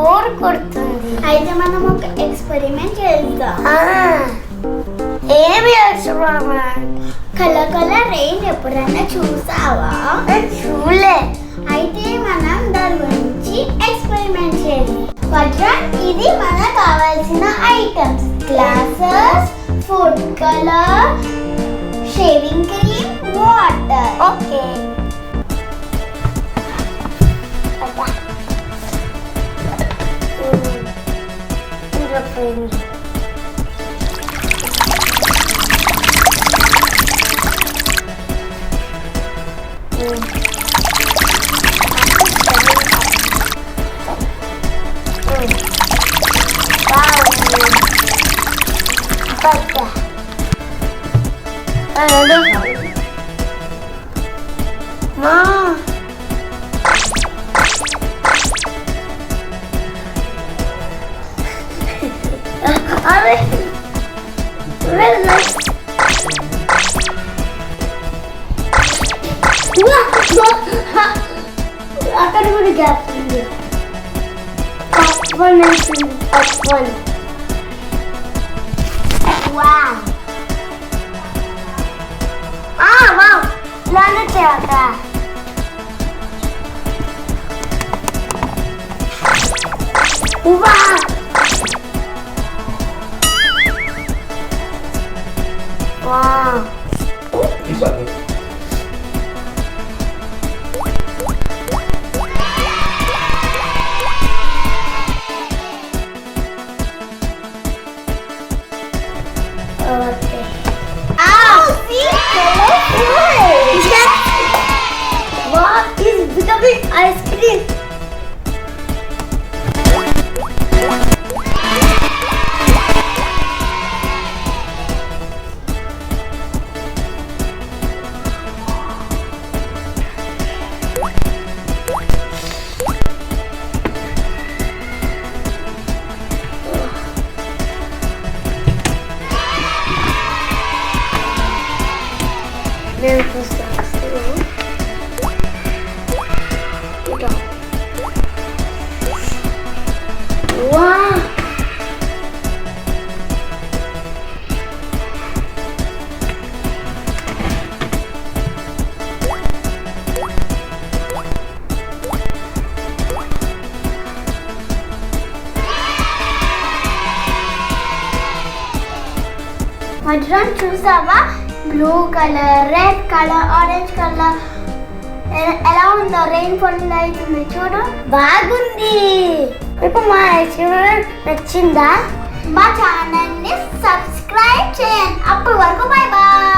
Bore కొడుతుంది. అయితే మనం ఒక ఎక్స్పెరిమెంట్ చేద్దాం. ఏమి ఎక్స్పెరిమెంట్? కలర్ రెయిన్ ఎప్పుడైనా చూసావా? చూలే. అయితే మనం దాని గురించి ఎక్స్పెరిమెంట్ చేద్దాం. వజ్రాంక్, ఇది మనకు కావాల్సిన items: glasses, food colour, shaving cream, water. Okay. అక్కడ కూడా గ్యాప్ ఉంది. ఇలానే చేయాక ice cream. వజ్రాంక్, చూసావా? Blue colour, red colour, orange colour ఎలా ఉందో రెయిన్ ఫాల్ అవుతుంది చూడు. బాగుంది. ఇప్పుడు మా ఎక్స్పెరిమెంట్ నచ్చిందా? మా ఛానల్ ని సబ్స్క్రైబ్ చేయండి. అప్పటి వరకు బై బాయ్.